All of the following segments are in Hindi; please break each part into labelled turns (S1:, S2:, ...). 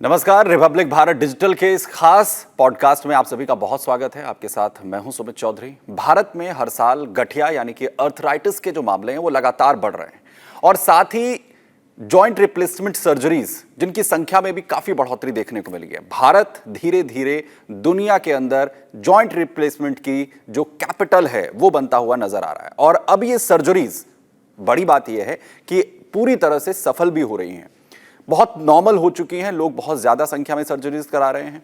S1: नमस्कार। रिपब्लिक भारत डिजिटल के इस खास पॉडकास्ट में आप सभी का बहुत स्वागत है। आपके साथ मैं हूं सुमित चौधरी। भारत में हर साल गठिया यानी कि अर्थराइटिस के जो मामले हैं वो लगातार बढ़ रहे हैं और साथ ही जॉइंट रिप्लेसमेंट सर्जरीज जिनकी संख्या में भी काफी बढ़ोतरी देखने को मिली है। भारत धीरे धीरे दुनिया के अंदर जॉइंट रिप्लेसमेंट की जो कैपिटल है वो बनता हुआ नजर आ रहा है और अब ये सर्जरीज, बड़ी बात यह है कि पूरी तरह से सफल भी हो रही हैं, बहुत नॉर्मल हो चुकी हैं। लोग बहुत ज्यादा संख्या में सर्जरीज करा रहे हैं।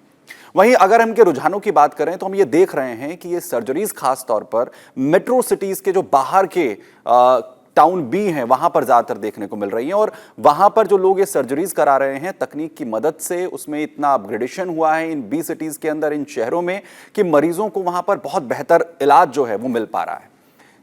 S1: वहीं अगर हम के रुझानों की बात करें तो हम ये देख रहे हैं कि ये सर्जरीज खास तौर पर मेट्रो सिटीज के जो बाहर के टाउन बी हैं वहां पर ज्यादातर देखने को मिल रही हैं और वहां पर जो लोग ये सर्जरीज करा रहे हैं तकनीक की मदद से उसमें इतना अपग्रेडेशन हुआ है इन बी सिटीज के अंदर, इन शहरों में, कि मरीजों को वहां पर बहुत बेहतर इलाज जो है वो मिल पा रहा है,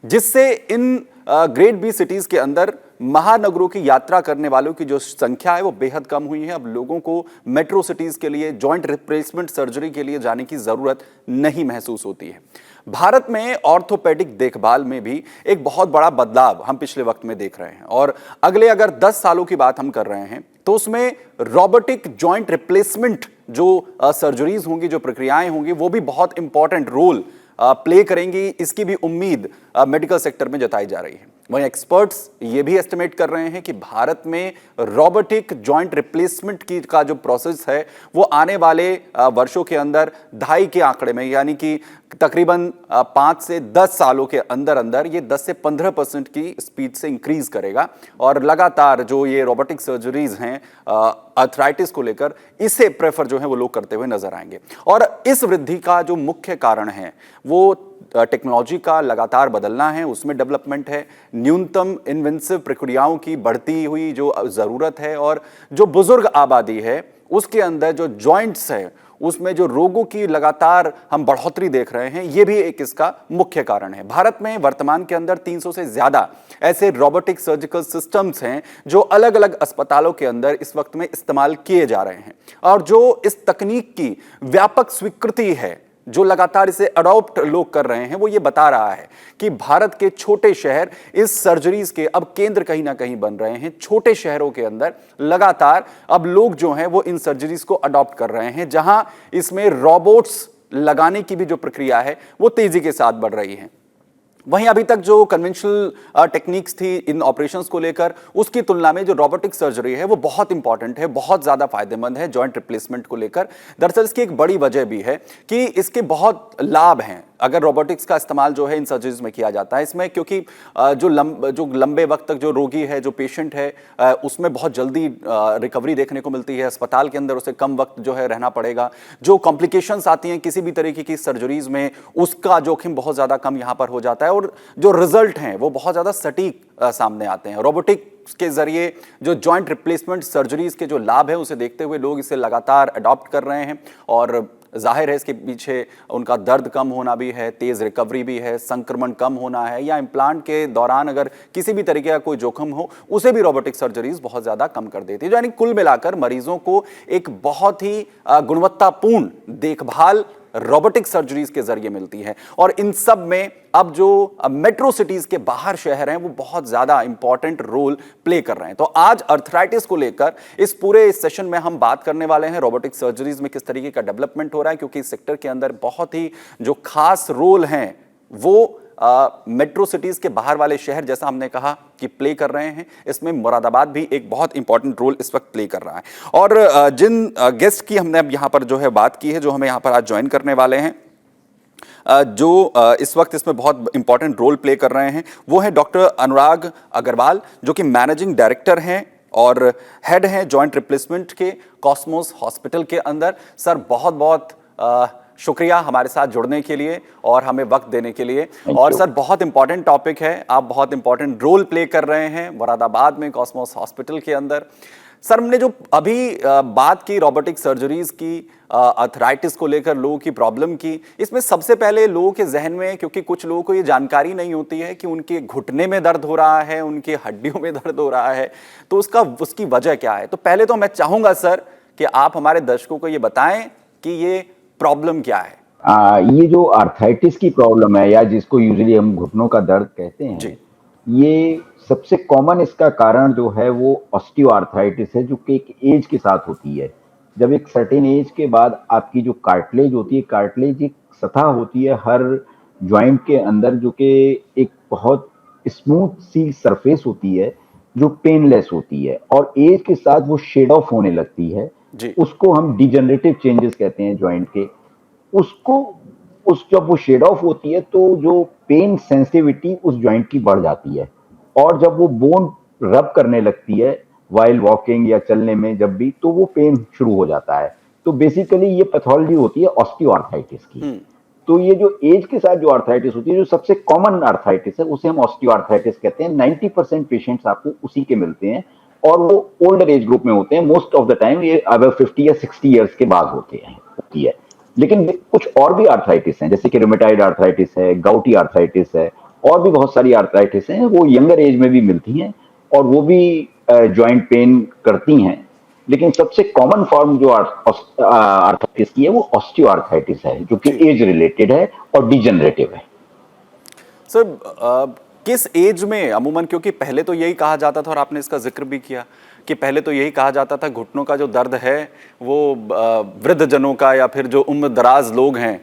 S1: जिससे इन ग्रेट बी सिटीज के अंदर महानगरों की यात्रा करने वालों की जो संख्या है वो बेहद कम हुई है। अब लोगों को मेट्रो सिटीज के लिए जॉइंट रिप्लेसमेंट सर्जरी के लिए जाने की जरूरत नहीं महसूस होती है। भारत में ऑर्थोपेडिक देखभाल में भी एक बहुत बड़ा बदलाव हम पिछले वक्त में देख रहे हैं और अगले अगर 10 सालों की बात हम कर रहे हैं तो उसमें रोबोटिक जॉइंट रिप्लेसमेंट जो सर्जरीज होंगी, जो प्रक्रियाएं होंगी, वो भी बहुत इंपॉर्टेंट रोल प्ले करेंगी। इसकी भी उम्मीद मेडिकल सेक्टर में जताई जा रही है। वहीं एक्सपर्ट्स ये भी एस्टिमेट कर रहे हैं कि भारत में रोबोटिक जॉइंट रिप्लेसमेंट की का जो प्रोसेस है वो आने वाले वर्षों के अंदर 2.5 के आंकड़े में, यानी कि तकरीबन 5 से 10 सालों के अंदर अंदर ये 10 से 15% की स्पीड से इंक्रीज करेगा और लगातार जो ये रोबोटिक सर्जरीज हैं अर्थराइटिस को लेकर, इसे प्रेफर जो है वो लोग करते हुए नजर आएंगे। और इस वृद्धि का जो मुख्य कारण है वो टेक्नोलॉजी का लगातार बदलना है, उसमें डेवलपमेंट है, न्यूनतम इन्वेंसिव प्रक्रियाओं की बढ़ती हुई जो ज़रूरत है और जो बुजुर्ग आबादी है उसके अंदर जो जॉइंट्स है उसमें जो रोगों की लगातार हम बढ़ोतरी देख रहे हैं, ये भी एक इसका मुख्य कारण है। भारत में वर्तमान के अंदर 300 से ज्यादा ऐसे रोबोटिक सर्जिकल सिस्टम्स हैं जो अलग अलग अस्पतालों के अंदर इस वक्त में इस्तेमाल किए जा रहे हैं और जो इस तकनीक की व्यापक स्वीकृति है, जो लगातार इसे अडॉप्ट लोग कर रहे हैं, वो ये बता रहा है कि भारत के छोटे शहर इस सर्जरीज के अब केंद्र कहीं ना कहीं बन रहे हैं। छोटे शहरों के अंदर लगातार अब लोग जो हैं वो इन सर्जरीज को अडॉप्ट कर रहे हैं, जहां इसमें रोबोट्स लगाने की भी जो प्रक्रिया है वो तेजी के साथ बढ़ रही है। वहीं अभी तक जो कन्वेंशनल टेक्निक्स थी इन ऑपरेशंस को लेकर, उसकी तुलना में जो रोबोटिक सर्जरी है वो बहुत इंपॉर्टेंट है, बहुत ज्यादा फायदेमंद है जॉइंट रिप्लेसमेंट को लेकर। दरअसल इसकी एक बड़ी वजह भी है कि इसके बहुत लाभ हैं अगर रोबोटिक्स का इस्तेमाल जो है इन सर्जरीज में किया जाता है इसमें, क्योंकि जो लंबे वक्त तक जो रोगी है, जो पेशेंट है, उसमें बहुत जल्दी रिकवरी देखने को मिलती है। अस्पताल के अंदर उसे कम वक्त जो है रहना पड़ेगा। जो कॉम्प्लिकेशंस आती हैं किसी भी तरीके की सर्जरीज में, उसका जोखिम बहुत ज़्यादा कम यहाँ पर हो जाता है और जो रिजल्ट हैं वो बहुत ज़्यादा सटीक सामने आते हैं। रोबोटिक के जरिए जो जॉइंट रिप्लेसमेंट सर्जरीज के जो लाभ है उसे देखते हुए लोग इसे लगातार अडॉप्ट कर रहे हैं और जाहिर है इसके पीछे उनका दर्द कम होना भी है, तेज रिकवरी भी है, संक्रमण कम होना है, या इम्प्लांट के दौरान अगर किसी भी तरीके का कोई जोखिम हो उसे भी रोबोटिक सर्जरीज बहुत ज्यादा कम कर देती है। यानी कुल मिलाकर मरीजों को एक बहुत ही गुणवत्तापूर्ण देखभाल रोबोटिक सर्जरीज के जरिए मिलती है और इन सब में अब जो मेट्रो सिटीज के बाहर शहर हैं वो बहुत ज्यादा इंपॉर्टेंट रोल प्ले कर रहे हैं। तो आज अर्थराइटिस को लेकर इस पूरे सेशन में हम बात करने वाले हैं रोबोटिक सर्जरीज में किस तरीके का डेवलपमेंट हो रहा है, क्योंकि इस सेक्टर के अंदर बहुत ही जो खास रोल हैं वो मेट्रो सिटीज के बाहर वाले शहर, जैसा हमने कहा कि प्ले कर रहे हैं। इसमें मुरादाबाद भी एक बहुत इंपॉर्टेंट रोल इस वक्त प्ले कर रहा है। और जिन गेस्ट की हमने अब यहाँ पर जो है बात की है, जो हमें यहाँ पर आज ज्वाइन करने वाले हैं, जो इस वक्त इसमें बहुत इंपॉर्टेंट रोल प्ले कर रहे हैं, वो है डॉक्टर अनुराग अग्रवाल, जो कि मैनेजिंग डायरेक्टर हैं और हेड हैं जॉइंट रिप्लेसमेंट के कॉस्मोस हॉस्पिटल के अंदर। सर बहुत बहुत शुक्रिया हमारे साथ जुड़ने के लिए और हमें वक्त देने के लिए। और सर बहुत इंपॉर्टेंट टॉपिक है, आप बहुत इंपॉर्टेंट रोल प्ले कर रहे हैं मुरादाबाद में कॉस्मोस हॉस्पिटल के अंदर। सर हमने जो अभी बात की रोबोटिक सर्जरीज की, अर्थराइटिस को लेकर लोगों की प्रॉब्लम की, इसमें सबसे पहले लोगों के जहन में, क्योंकि कुछ लोगों को ये जानकारी नहीं होती है कि उनके घुटने में दर्द हो रहा है, उनकी हड्डियों में दर्द हो रहा है, तो उसकी वजह क्या है। तो पहले तो मैं चाहूंगा सर कि आप हमारे दर्शकों को ये बताएं कि ये प्रॉब्लम क्या है।
S2: ये जो आर्थराइटिस की प्रॉब्लम है, या जिसको यूजुअली हम घुटनों का दर्द कहते हैं
S1: जी।
S2: ये सबसे कॉमन इसका कारण जो है वो ऑस्टियो आर्थराइटिस है, जो कि एक एज के साथ होती है। जब एक सर्टेन एज के बाद आपकी जो कार्टिलेज होती है, कार्टिलेज एक सतह होती है हर जॉइंट के अंदर जो कि एक बहुत स्मूथ सी सरफेस होती है जो पेनलेस होती है, और एज के साथ वो शेड ऑफ होने लगती है।
S1: जी।
S2: उसको हम डिजनरेटिव चेंजेस कहते हैं जॉइंट के। उसको उस जब वो शेड ऑफ होती है तो जो पेन सेंसिटिविटी उस जॉइंट की बढ़ जाती है, और जब वो बोन रब करने लगती है वाइल वॉकिंग या चलने में जब भी, तो वो पेन शुरू हो जाता है। तो बेसिकली ये पैथोलॉजी होती है ऑस्टियोआर्थराइटिस की। तो ये जो एज के साथ जो आर्थराइटिस होती है, जो सबसे कॉमन आर्थराइटिस है, उसे हम ऑस्टियोआर्थराइटिस कहते हैं। 90% पेशेंट्स आपको उसी के मिलते हैं, और वो ओल्डर एज ग्रुप में होते हैं। मोस्ट ऑफ द टाइम ये अबव 50 या 60 ईयर्स के बाद होती है। लेकिन कुछ और भी आर्थराइटिस हैं, जैसे कि रूमेटॉइड आर्थराइटिस है, गाउटी आर्थराइटिस है, और भी बहुत सारी आर्थराइटिस हैं, वो यंगर एज में भी मिलती हैं, और वो भी जॉइंट पेन करती हैं। लेकिन सबसे कॉमन फॉर्म जो आर्थराइटिस की है वो ऑस्टियोआर्थराइटिस है, जो कि एज रिलेटेड है और डिजनरेटिव है।
S1: सर किस एज में अमूमन, क्योंकि पहले तो यही कहा जाता था और आपने इसका जिक्र भी किया कि पहले तो यही कहा जाता था घुटनों का जो दर्द है वो वृद्ध जनों का या फिर जो उम्र दराज लोग हैं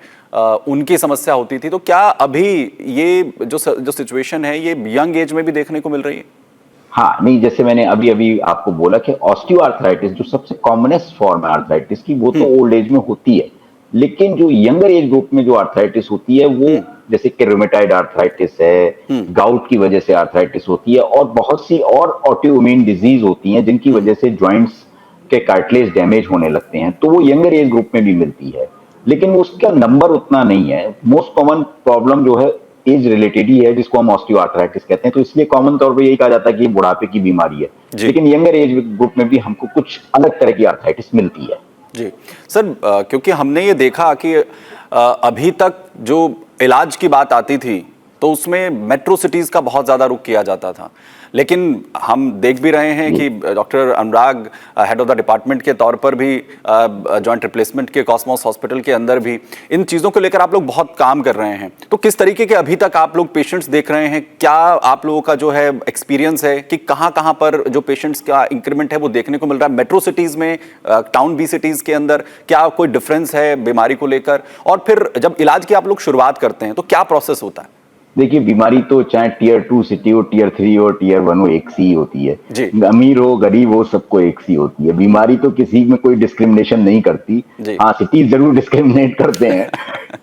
S1: उनकी समस्या होती थी। तो क्या अभी ये जो सिचुएशन है ये यंग एज में भी देखने को मिल रही है?
S2: हाँ, नहीं, जैसे मैंने अभी अभी आपको बोला कि ऑस्टियोआर्थराइटिस जो सबसे कॉमनेस्ट फॉर्म है आर्थराइटिस की, वो तो ओल्ड एज में होती है। लेकिन जो यंगर एज ग्रुप में जो आर्थराइटिस होती है वो जैसे कि रूमेटॉइड आर्थराइटिस है, गाउट की वजह से आर्थराइटिस होती है, और बहुत सी और ऑटोइम्यून डिजीज होती हैं जिनकी वजह से जॉइंट्स के कार्टिलेज डैमेज होने लगते हैं, तो वो यंगर एज ग्रुप में भी मिलती है। लेकिन उसका नंबर उतना नहीं है। मोस्ट कॉमन प्रॉब्लम जो है एज रिलेटेड ही है, जिसको हम ऑस्टियोआर्थराइटिस कहते हैं। तो इसलिए कॉमन तौर पे यही कहा जाता है कि ये बुढ़ापे की बीमारी है। लेकिन यंगर एज ग्रुप में भी हमको कुछ अलग तरह की आर्थराइटिस मिलती है।
S1: जी सर, क्योंकि हमने ये देखा कि अभी तक जो इलाज की बात आती थी तो उसमें मेट्रो सिटीज का बहुत ज्यादा रुख किया जाता था, लेकिन हम देख भी रहे हैं कि doctor Anurag head of the department के तौर पर भी जॉइंट रिप्लेसमेंट के कॉस्मोस हॉस्पिटल के अंदर भी इन चीज़ों को लेकर आप लोग बहुत काम कर रहे हैं। तो किस तरीके के अभी तक आप लोग पेशेंट्स देख रहे हैं? क्या आप लोगों का जो है एक्सपीरियंस है कि कहाँ कहाँ पर जो पेशेंट्स का इंक्रीमेंट है वो देखने को मिल रहा है? मेट्रो सिटीज़ में, टाउन बी सिटीज़ के अंदर क्या कोई डिफरेंस है बीमारी को लेकर? और फिर जब इलाज की आप लोग शुरुआत करते हैं तो क्या प्रोसेस होता है?
S2: देखिए, बीमारी तो चाहे टियर 2 सिटी हो, टियर 3 हो, टियर 1 हो, एक सी होती है। अमीर हो, गरीब हो, सबको एक सी होती है। बीमारी तो किसी में कोई डिस्क्रिमिनेशन नहीं करती। हाँ, सिटीज जरूर डिस्क्रिमिनेट करते हैं।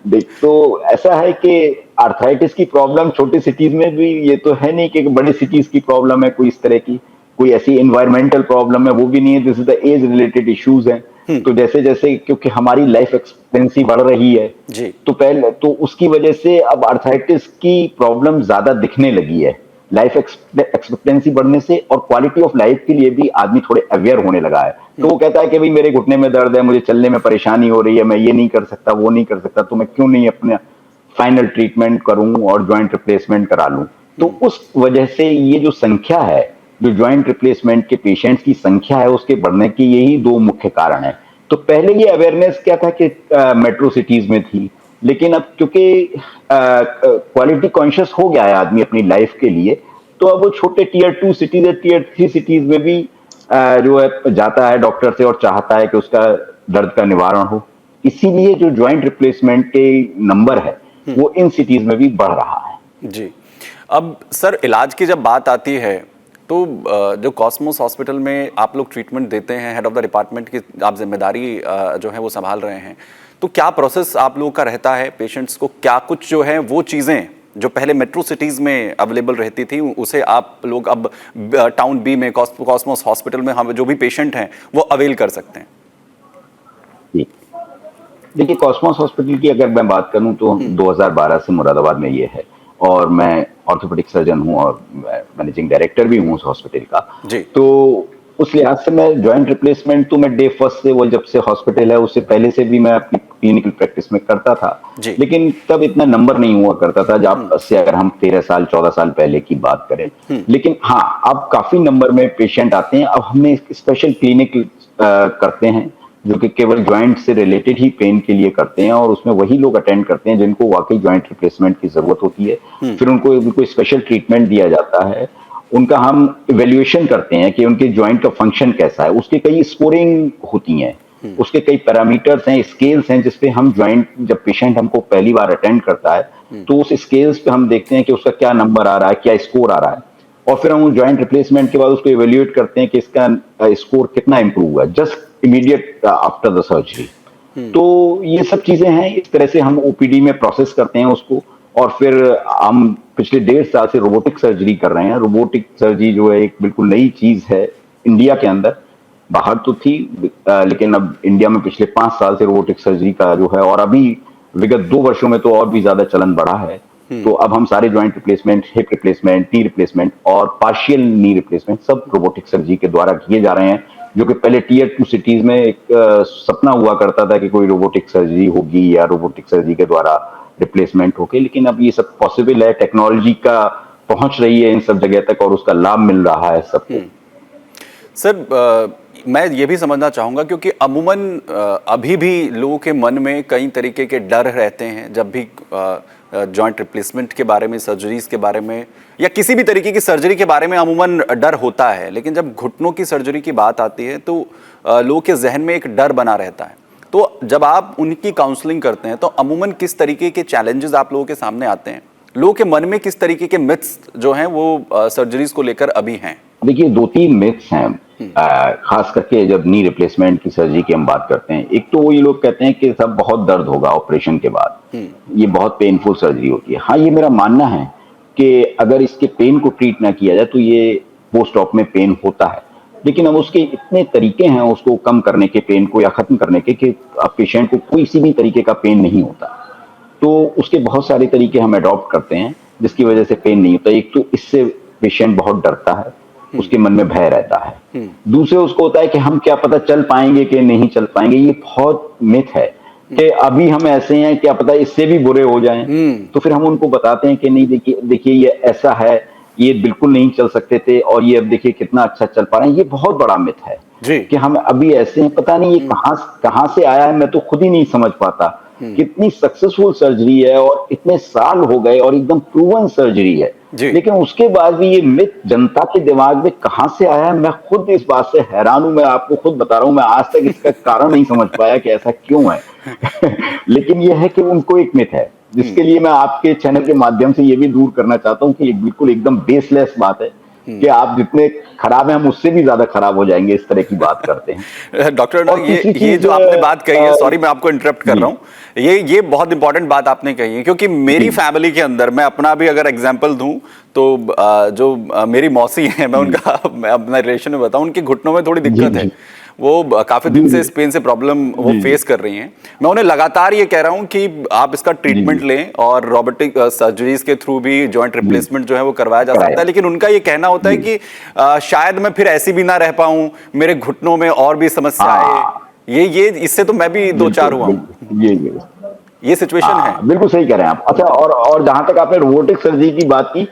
S2: देख, तो ऐसा है कि आर्थराइटिस की प्रॉब्लम छोटी सिटीज में भी, ये तो है नहीं कि बड़ी सिटीज की प्रॉब्लम है कोई इस तरह की, कोई ऐसी एनवायरमेंटल प्रॉब्लम है, वो भी नहीं है। This is the age related issues हैं। तो जैसे जैसे क्योंकि हमारी लाइफ एक्सपेक्टेंसी बढ़ रही है, तो पहले तो उसकी वजह से अब आर्थराइटिस की प्रॉब्लम ज्यादा दिखने लगी है। लाइफ एक्सपेक्टेंसी बढ़ने से और क्वालिटी ऑफ लाइफ के लिए भी आदमी थोड़े अवेयर होने लगा है। तो वो कहता है कि भाई मेरे घुटने में दर्द है, मुझे चलने में परेशानी हो रही है, मैं ये नहीं कर सकता, वो नहीं कर सकता, तो मैं क्यों नहीं अपना फाइनल ट्रीटमेंट करूं और ज्वाइंट रिप्लेसमेंट करा लूं। तो उस वजह से ये जो संख्या है, जो ज्वाइंट रिप्लेसमेंट के पेशेंट्स की संख्या है, उसके बढ़ने के यही दो मुख्य कारण है। तो पहले ये अवेयरनेस क्या था कि मेट्रो सिटीज में थी, लेकिन अब क्योंकि क्वालिटी कॉन्शियस हो गया है आदमी अपनी लाइफ के लिए, तो अब वो छोटे टियर 2 सिटीज या टियर 3 सिटीज में भी जो है जाता है डॉक्टर से और चाहता है कि उसका दर्द का निवारण हो। इसीलिए जो ज्वाइंट रिप्लेसमेंट के नंबर है वो इन सिटीज में भी बढ़ रहा है।
S1: जी, अब सर इलाज की जब बात आती है तो जो कॉस्मोस हॉस्पिटल में आप लोग ट्रीटमेंट देते हैं, हेड ऑफ द डिपार्टमेंट की आप जिम्मेदारी जो है वो संभाल रहे हैं, तो क्या प्रोसेस आप लोगों का रहता है? पेशेंट्स को क्या कुछ जो है वो चीज़ें जो पहले मेट्रो सिटीज़ में अवेलेबल रहती थी उसे आप लोग अब टाउन बी में कॉस्मोस हॉस्पिटल में हम जो भी पेशेंट हैं वो अवेल कर सकते हैं?
S2: देखिए, कॉस्मोस हॉस्पिटल की अगर मैं बात करूं तो 2012 से मुरादाबाद में ये है, और मैं ऑर्थोपेडिक सर्जन हूं और मैनेजिंग डायरेक्टर भी हूं उस हॉस्पिटल का। तो उस लिहाज से मैं जॉइंट रिप्लेसमेंट तो मैं डे फर्स्ट से, वो जब से हॉस्पिटल है उससे पहले से भी मैं अपनी क्लिनिकल प्रैक्टिस में करता था, लेकिन तब इतना नंबर नहीं हुआ करता था जब से अगर हम 13 साल 14 साल पहले की बात करें। लेकिन हाँ, अब काफी नंबर में पेशेंट आते हैं। अब हमने एक स्पेशल क्लिनिक करते हैं जो कि केवल ज्वाइंट से रिलेटेड ही पेन के लिए करते हैं, और उसमें वही लोग अटेंड करते हैं जिनको वाकई ज्वाइंट रिप्लेसमेंट की जरूरत होती है। फिर उनको स्पेशल ट्रीटमेंट दिया जाता है। उनका हम इवेल्युएशन करते हैं कि उनके ज्वाइंट का फंक्शन कैसा है, उसकी कई स्कोरिंग होती हैं। उसके कई पैरामीटर्स हैं, स्केल्स हैं, जिसपे हम ज्वाइंट, जब पेशेंट हमको पहली बार अटेंड करता है तो उस स्केल्स पे हम देखते हैं कि उसका क्या नंबर आ रहा है, क्या स्कोर आ रहा है, और फिर हम ज्वाइंट रिप्लेसमेंट के बाद उसको इवेल्युएट करते हैं कि इसका स्कोर कितना इंप्रूव हुआ just immediate after the surgery. तो ये सब चीजें हैं, इस तरह से हम ओपीडी में प्रोसेस करते हैं उसको। और फिर हम पिछले 1.5 साल से रोबोटिक सर्जरी कर रहे हैं। रोबोटिक सर्जरी जो है एक बिल्कुल नई चीज है इंडिया के अंदर, बाहर तो थी लेकिन अब इंडिया में पिछले 5 साल से रोबोटिक सर्जरी का जो है, और अभी विगत 2 वर्षों में तो और भी ज्यादा चलन बढ़ा है। तो अब हम सारे joint replacement, hip replacement, knee replacement और पार्शियल नी रिप्लेसमेंट सब रोबोटिक सर्जरी के द्वारा किए जा रहे हैं, जो कि पहले टीयर 2 सिटीज में एक सपना हुआ करता था कि कोई रोबोटिक सर्जरी होगी या रोबोटिक सर्जरी के द्वारा रिप्लेसमेंट होगी, लेकिन अब ये सब पॉसिबल है, टेक्नोलॉजी का पहुंच रही है इन सब जगह तक और उसका लाभ मिल रहा है सबको।
S1: सर मैं ये भी समझना चाहूँगा, क्योंकि अमूमन अभी भी लोगों के मन में कई तरीके के डर रहते हैं जब भी जॉइंट रिप्लेसमेंट के बारे में, सर्जरीज के बारे में या किसी भी तरीके की सर्जरी के बारे में अमूमन डर होता है। लेकिन जब घुटनों की सर्जरी की बात आती है तो लोगों के जहन में एक डर बना रहता है। तो जब आप उनकी काउंसलिंग करते हैं तो अमूमन किस तरीके के चैलेंजेस आप लोगों के सामने आते हैं? लोगों के मन में किस तरीके के मिथ्स जो हैं वो सर्जरीज को लेकर अभी हैं? देखिए
S2: 2-3 मिथ्स हैं, खास करके जब नी रिप्लेसमेंट की सर्जरी की हम बात करते हैं। एक तो ये लोग कहते हैं कि सब बहुत दर्द होगा ऑपरेशन के बाद, ये बहुत पेनफुल सर्जरी होती है। हाँ, ये मेरा मानना है कि अगर इसके पेन को ट्रीट ना किया जाए तो ये पोस्ट ऑप में पेन होता है, लेकिन अब उसके इतने तरीके हैं उसको कम करने के, पेन को या खत्म करने के, कि पेशेंट को कोई सी भी तरीके का पेन नहीं होता। तो उसके बहुत सारे तरीके हम अडॉप्ट करते हैं जिसकी वजह से पेन नहीं होता। एक तो इससे पेशेंट बहुत डरता है, उसके मन में भय रहता है। दूसरे उसको होता है कि हम क्या पता चल पाएंगे कि नहीं चल पाएंगे। ये बहुत मिथ है कि अभी हम ऐसे हैं, क्या पता इससे भी बुरे हो जाएं। तो फिर हम उनको बताते हैं कि नहीं, देखिए ये ऐसा है, ये बिल्कुल नहीं चल सकते थे और ये अब देखिए कितना अच्छा चल पा रहे हैं। ये बहुत बड़ा मिथ है कि हम अभी ऐसे हैं, पता नहीं ये कहां से आया है, मैं तो खुद ही नहीं समझ पाता। कितनी सक्सेसफुल सर्जरी है और इतने साल हो गए और एकदम प्रूवन सर्जरी है, लेकिन उसके बाद भी ये मिथ जनता के दिमाग में कहां से आया है, मैं खुद इस बात से हैरान हूं। मैं आपको खुद बता रहा हूं, मैं आज तक इसका कारण नहीं समझ पाया कि ऐसा क्यों है। लेकिन यह है कि उनको एक मिथ है, जिसके लिए मैं आपके चैनल के माध्यम से ये भी दूर करना चाहता हूं कि ये बिल्कुल एकदम बेसलेस बात है कि आप जितने खराब हैं हम उससे भी ज्यादा खराब हो जाएंगे, इस तरह की बात करते हैं।
S1: डॉक्टर ये जो आपने बात कही है, सॉरी मैं आपको इंटरप्ट कर रहा हूँ, ये बहुत इंपॉर्टेंट बात आपने कही है, क्योंकि मेरी फैमिली के अंदर, मैं अपना भी अगर एग्जांपल दूं तो जो मेरी मौसी हैं, मैं उनका मैं अपना रिलेशन में बताऊं, उनके घुटनों में थोड़ी दिक्कत है। वो काफी दिन से इस पेन से प्रॉब्लम वो फेस कर रही हैं। मैं उन्हें लगातार ये कह रहा हूं कि आप इसका ट्रीटमेंट लें और रोबोटिक सर्जरीज के थ्रू भी जॉइंट रिप्लेसमेंट जो है वो करवाया जा सकता है। लेकिन उनका ये कहना होता है कि शायद मैं फिर ऐसी भी ना रह पाऊं, मेरे घुटनों में और भी समस्या है। ये इससे तो मैं भी 2-4 हुआ हूं। ये सिचुएशन है।
S2: बिल्कुल सही कह रहे हैं आप। अच्छा, और जहां तक आपने रोबोटिक सर्जरी की बात की,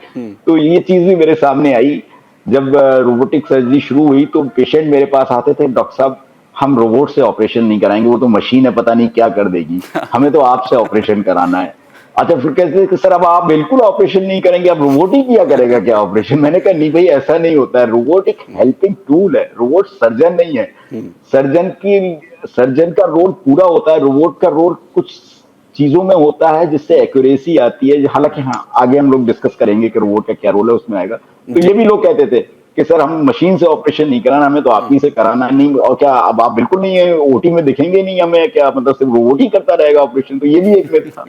S2: तो ये चीज भी मेरे सामने आई। जब रोबोटिक सर्जरी शुरू हुई तो पेशेंट मेरे पास आते थे, डॉक्टर साहब हम रोबोट से ऑपरेशन नहीं कराएंगे, वो तो मशीन है, पता नहीं क्या कर देगी, हमें तो आपसे ऑपरेशन कराना है। अच्छा, फिर कहते हैं कि सर अब आप बिल्कुल ऑपरेशन नहीं करेंगे, अब रोबोट ही किया करेगा क्या ऑपरेशन? मैंने कहा नहीं भाई, ऐसा नहीं होता है। रोबोट एक हेल्पिंग टूल है, रोबोट सर्जन नहीं है। सर्जन का रोल पूरा होता है, रोबोट का रोल कुछ चीजों में होता है जिससे एक्यूरेसी आती है। हालांकि हाँ, आगे हम लोग डिस्कस करेंगे कि रोबोट का क्या रोल है, उसमें आएगा। तो ये भी लोग कहते थे कि सर हम मशीन से ऑपरेशन नहीं कराना, हमें तो आप ही से कराना नहीं। और क्या अब आप बिल्कुल नहीं है, ओटी में दिखेंगे नहीं हमें, क्या मतलब सिर्फ रोबोट ही करता रहेगा ऑपरेशन? तो ये भी एक मिथ था।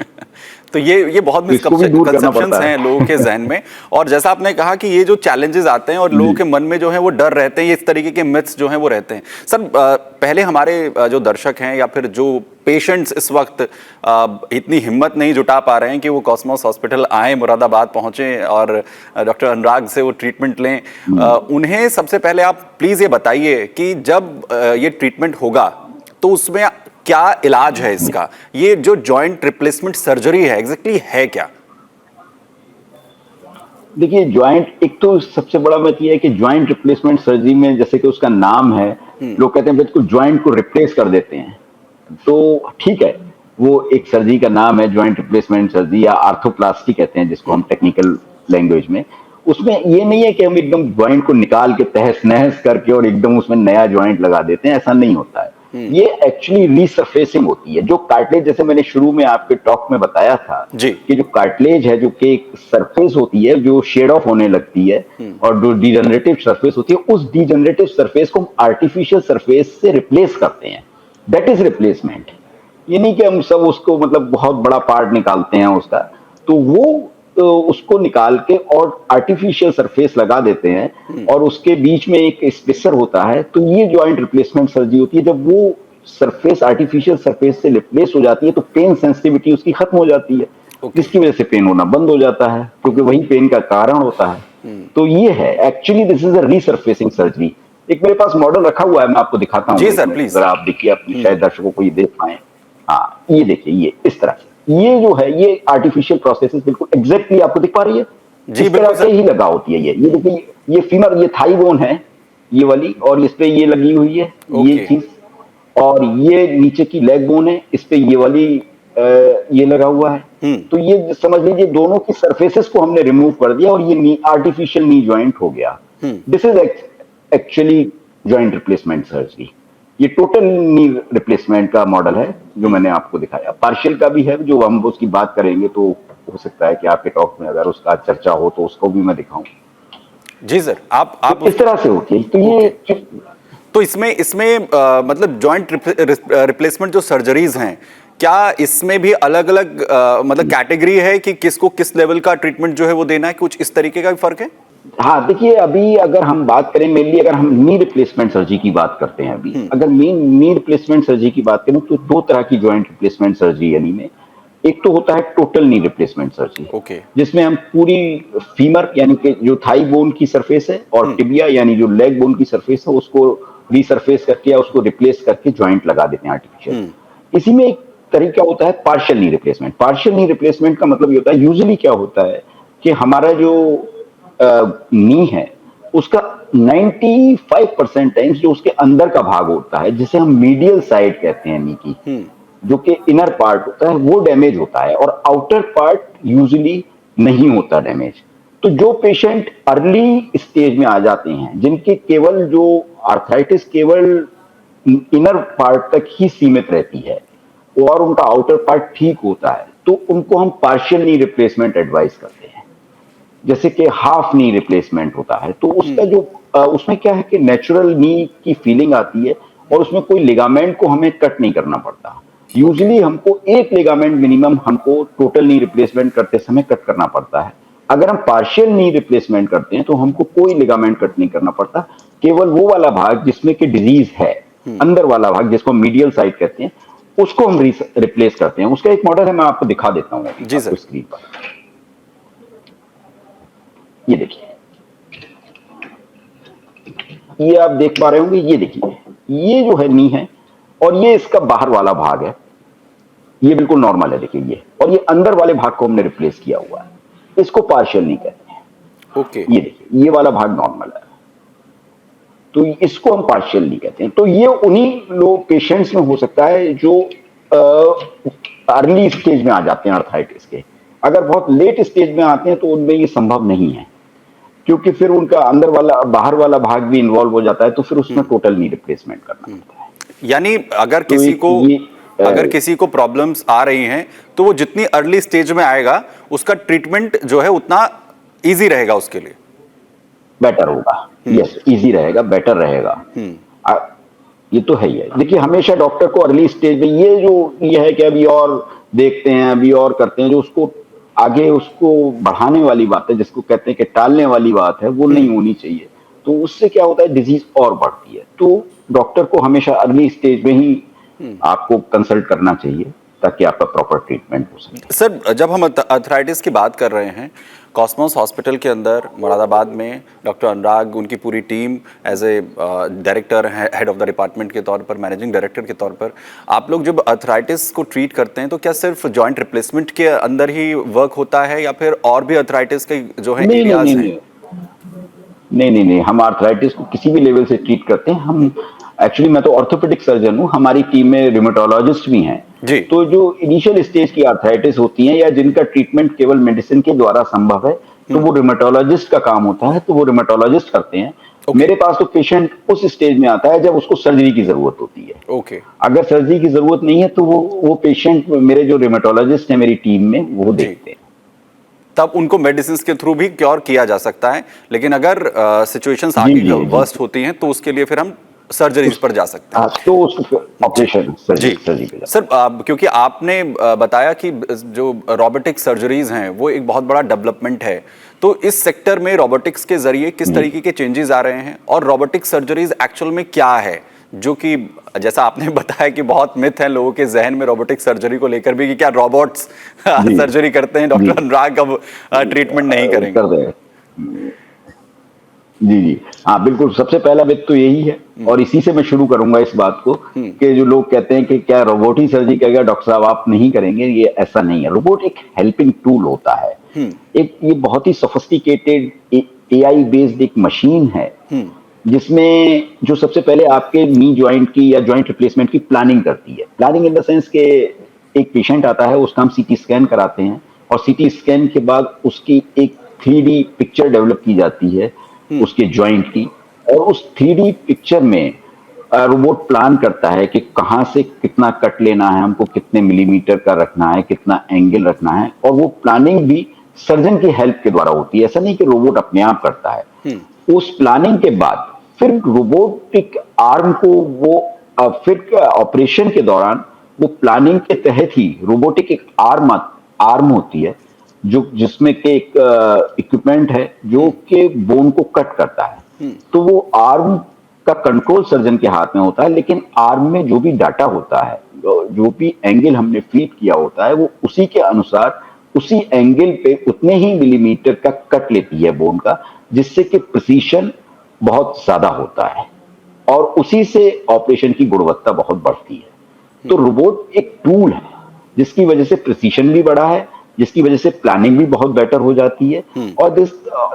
S1: तो ये बहुत मिसकंसेप्शंस हैं लोगों के जहन में। और जैसा आपने कहा कि ये जो चैलेंजेस आते हैं और लोगों के मन में जो है वो डर रहते हैं, ये इस तरीके के मिथ्स जो हैं वो रहते हैं। सर पहले हमारे जो दर्शक हैं या फिर जो पेशेंट्स इस वक्त इतनी हिम्मत नहीं जुटा पा रहे हैं कि वो कॉस्मोस हॉस्पिटल आए, मुरादाबाद पहुंचे और डॉक्टर अनुराग से वो ट्रीटमेंट लें, उन्हें सबसे पहले आप प्लीज ये बताइए कि जब ये ट्रीटमेंट होगा तो उसमें क्या इलाज है इसका? ये जो जॉइंट रिप्लेसमेंट सर्जरी है एग्जैक्टली है क्या?
S2: देखिए ज्वाइंट, एक तो सबसे बड़ा बात यह है कि ज्वाइंट रिप्लेसमेंट सर्जरी में, जैसे कि उसका नाम है, लोग कहते हैं बिल्कुल ज्वाइंट को रिप्लेस कर देते हैं। तो ठीक है, वो एक सर्जरी का नाम है, ज्वाइंट रिप्लेसमेंट सर्जरी या आर्थोप्लास्टी कहते हैं जिसको हम टेक्निकल लैंग्वेज में। उसमें ये नहीं है कि हम एकदम ज्वाइंट को निकाल के तहस नहस करके और एकदम उसमें नया ज्वाइंट लगा देते हैं, ऐसा नहीं होता है। ये एक्चुअली रीसरफेसिंग होती है। जो कार्टिलेज, जैसे मैंने शुरू में आपके टॉक में बताया था कि जो कार्टिलेज है, जो कि एक सरफेस होती है जो शेड ऑफ होने लगती है, और जो डिजेनरेटिव सरफेस होती है, उस डिजेनरेटिव सरफेस को हम आर्टिफिशियल सरफेस से रिप्लेस करते हैं। That is replacement. ये नहीं कि हम सब उसको मतलब बहुत बड़ा पार्ट निकालते हैं उसका, तो वो उसको निकाल के और आर्टिफिशियल सरफेस लगा देते हैं, और उसके बीच में एक स्पेसर होता है। तो ये जॉइंट रिप्लेसमेंट सर्जरी होती है। जब वो सरफेस आर्टिफिशियल सरफेस से रिप्लेस हो जाती है तो पेन सेंसिटिविटी उसकी खत्म हो जाती है, जिसकी वजह से पेन होना बंद हो जाता है, क्योंकि वही पेन का कारण होता है। तो ये है actually, this is a resurfacing surgery. एक मेरे पास मॉडल रखा हुआ है, मैं आपको दिखाता हूँ।
S1: जी सर, प्लीज।
S2: जरा आप देखिए, अपने शायद दर्शकों को ये देख पाए। हाँ, ये देखिए, ये इस तरह से, ये जो है ये आर्टिफिशियल प्रोसेसेस बिल्कुल एग्जैक्टली आपको दिख पा रही है।
S1: जी,
S2: इस तरह से ही लगा होती है। ये देखिए, ये फीमर, ये थाई बोन है ये वाली, और इस पे ये लगी हुई है ये चीज, और ये नीचे की लेग बोन है, इस पे ये वाली ये लगा हुआ है। तो ये समझ लीजिए दोनों की सरफेसेस को हमने रिमूव कर दिया और ये नी आर्टिफिशियल नी जॉइंट हो गया। This is actually joint replacement surgery. ये टोटल नी रिप्लेसमेंट का मॉडल है जो मैंने आपको दिखाया। पार्शियल का भी है, जो हम उसकी बात करेंगे तो हो सकता है कि आपके टॉक में अगर उसका चर्चा हो तो उसको भी मैं दिखाऊं।
S1: जी सर, आप
S2: तो इस तरह से होती है। तो ये
S1: तो इसमें मतलब जॉइंट रिप्लेसमेंट जो सर्जरीज हैं, क्या इसमें भी अलग अलग मतलब कैटेगरी है कि किसको किस लेवल का ट्रीटमेंट जो है वो देना है, कुछ इस तरीके का भी फर्क है?
S2: हाँ, देखिए, अभी अगर हम बात करें मेनली, अगर हम नी रिप्लेसमेंट सर्जरी की बात करते हैं, अभी अगर नी रिप्लेसमेंट सर्जरी की बात करें तो दो तरह की जॉइंट रिप्लेसमेंट सर्जरी यानी में, एक तो होता है टोटल नी रिप्लेसमेंट सर्जरी, जिसमें हम पूरी फीमर यानी कि जो थाई बोन की सरफेस है और टिबिया यानी जो लेग बोन की सरफेस है उसको रीसरफेस करके या उसको रिप्लेस करके जॉइंट लगा देते हैं आर्टिफिशियल। इसी में एक तरीका होता है partial knee replacement. Partial knee replacement का मतलब ये होता है, यूजुअली क्या होता है कि हमारा जो नी है उसका 95% टाइम्स जो उसके अंदर का भाग होता है, जिसे हम मीडियल साइड कहते हैं नी की, जो कि इनर पार्ट होता है, वो डैमेज होता है और आउटर पार्ट यूजुअली नहीं होता डैमेज। तो जो पेशेंट अर्ली स्टेज में आ जाते हैं, जिनके केवल जो आर्थराइटिस केवल इनर पार्ट तक ही सीमित रहती है और उनका आउटर पार्ट ठीक होता है, तो उनको हम पार्शियल नी रिप्लेसमेंट एडवाइस करते हैं। जैसे कि हाफ नी रिप्लेसमेंट होता है, तो उसका जो उसमें क्या है कि नेचुरल नी की फीलिंग आती है और उसमें कोई लिगामेंट को हमें कट नहीं करना पड़ता। यूजुअली हमको एक लिगामेंट मिनिमम हमको टोटल नी रिप्लेसमेंट करते समय कट करना पड़ता है। अगर हम पार्शियल नी रिप्लेसमेंट करते हैं तो हमको कोई लिगामेंट कट नहीं करना पड़ता, केवल वो वाला भाग जिसमें कि डिजीज है, अंदर वाला भाग जिसको मीडियल साइड कहते हैं, उसको हम रिप्लेस करते हैं। उसका एक मॉडल है, मैं आपको दिखा देता हूँ जी सर स्क्रीन पर। ये देखिए, ये आप देख पा रहे होंगे, ये देखिए, ये जो है नी है और ये इसका बाहर वाला भाग है, ये बिल्कुल नॉर्मल है, देखिए ये, और ये अंदर वाले भाग को हमने रिप्लेस किया हुआ है, इसको पार्शियल नी कहते हैं। ये देखिए, ये वाला भाग नॉर्मल है, तो इसको हम पार्शियल नी कहते हैं। तो ये उन्हीं लोग पेशेंट्स में हो सकता है जो अर्ली स्टेज में आ जाते हैं आर्थराइटिस के। अगर बहुत लेट स्टेज में आते हैं तो उनमें ये संभव नहीं है, क्योंकि फिर उनका अंदर वाला बाहर वाला भाग भी इन्वॉल्व हो जाता है, तो फिर उसमें टोटल नी रिप्लेसमेंट करना पड़ता है।
S1: यानी अगर किसी को प्रॉब्लम्स आ रही हैं तो वो जितनी अर्ली स्टेज में आएगा उसका ट्रीटमेंट जो है उतना इजी रहेगा, उसके लिए
S2: बेटर होगा। यस, इजी रहेगा, बेटर रहेगा। ये तो है ही है। देखिए, हमेशा डॉक्टर को अर्ली स्टेज में ये है कि अभी और देखते हैं, अभी और करते हैं, जो उसको आगे उसको बढ़ाने वाली बात है, जिसको कहते हैं कि टालने वाली बात है, वो नहीं होनी चाहिए। तो उससे क्या होता है, डिजीज और बढ़ती है। तो डॉक्टर को हमेशा अर्ली स्टेज में ही आपको कंसल्ट करना चाहिए ताकि आपका प्रॉपर ट्रीटमेंट हो सके।
S1: सर, जब हम आर्थराइटिस की बात कर रहे हैं, कॉस्मोस हॉस्पिटल के अंदर मुरादाबाद में डॉक्टर अनुराग, उनकी पूरी team as a director, head of the department के तौर पर, मैनेजिंग डायरेक्टर के तौर पर, आप लोग जब आर्थराइटिस को ट्रीट करते हैं तो क्या सिर्फ जॉइंट रिप्लेसमेंट के अंदर ही वर्क होता है या फिर और भी आर्थराइटिस के जो है एरियाज हैं?
S2: नहीं, हम आर्थराइटिस को किसी भी लेवल से ट्रीट करते हैं। हम एक्चुअली, मैं तो ऑर्थोपेडिक सर्जन हूँ, हमारी टीम में रिमेटोलॉजिस्ट भी हैं। तो जो इनिशियल स्टेज की आर्थराइटिस होती है या जिनका ट्रीटमेंट केवल मेडिसिन के द्वारा संभव है, तो वो रिमेटोलॉजिस्ट का काम होता है, तो वो रिमेटोलॉजिस्ट करते हैं। मेरे पास तो पेशेंट उस स्टेज में आता है जब उसको सर्जरी की जरूरत होती है। अगर सर्जरी की जरूरत नहीं है तो वो पेशेंट मेरे जो रेमेटोलॉजिस्ट है मेरी टीम में वो देखते हैं,
S1: तब उनको मेडिसिन के थ्रू भी क्योर किया जा सकता है। लेकिन अगर सिचुएशंस आगे वर्स्ट होती हैं तो उसके लिए फिर हम सर्जरीज पर जा सकते हैं।
S2: तो ऑपरेशन सर्जरी पे
S1: सर, क्योंकि आपने बताया कि जो रोबोटिक सर्जरीज हैं वो एक बहुत बड़ा डेवलपमेंट है, तो इस सेक्टर में रोबोटिक्स के जरिए किस तरीके के चेंजेस आ रहे हैं और रोबोटिक सर्जरीज एक्चुअल में क्या है, जो कि जैसा आपने बताया कि बहुत मिथ है लोगों के जहन में रोबोटिक सर्जरी को लेकर भी कि क्या रोबोट्स सर्जरी करते हैं, डॉक्टर अनुराग अब ट्रीटमेंट नहीं करेंगे।
S2: जी, हाँ बिल्कुल, सबसे पहला मिथ तो यही है और इसी से मैं शुरू करूंगा इस बात को कि जो लोग कहते हैं कि क्या रोबोट ही सर्जरी करेगा डॉक्टर साहब आप नहीं करेंगे, ये ऐसा नहीं है। रोबोट एक हेल्पिंग टूल होता है, एक ये बहुत ही सोफिस्टिकेटेड एआई बेस्ड एक मशीन है जिसमें जो सबसे पहले आपके नी ज्वाइंट की या ज्वाइंट रिप्लेसमेंट की प्लानिंग करती है। प्लानिंग इन द सेंस के एक पेशेंट आता है, उसका हम सीटी स्कैन कराते हैं और सीटी स्कैन के बाद उसकी एक 3D पिक्चर डेवलप की जाती है उसके ज्वाइंट की, और उस 3D पिक्चर में रोबोट प्लान करता है कि कहाँ से कितना कट लेना है, हमको कितने मिलीमीटर का रखना है, कितना एंगल रखना है, और वो प्लानिंग भी सर्जन की हेल्प के द्वारा होती है। ऐसा नहीं कि रोबोट अपने आप करता है। उस प्लानिंग के बाद फिर रोबोटिक आर्म को वो फिर ऑपरेशन के दौरान वो प्लानिंग के तहत ही रोबोटिक एक आर्म होती है जो जिसमें के एक इक्विपमेंट है जो कि बोन को कट करता है। तो वो आर्म का कंट्रोल सर्जन के हाथ में होता है, लेकिन आर्म में जो भी डाटा होता है, जो भी एंगल हमने फीड किया होता है, वो उसी के अनुसार उसी एंगल पे उतने ही मिलीमीटर का कट लेती है बोन का, जिससे कि प्रिसीशन बहुत ज्यादा होता है और उसी से ऑपरेशन की गुणवत्ता बहुत बढ़ती है। तो रोबोट एक टूल है जिसकी वजह से प्रिसीशन भी बढ़ा है, जिसकी वजह से प्लानिंग भी बहुत बेटर हो जाती है। और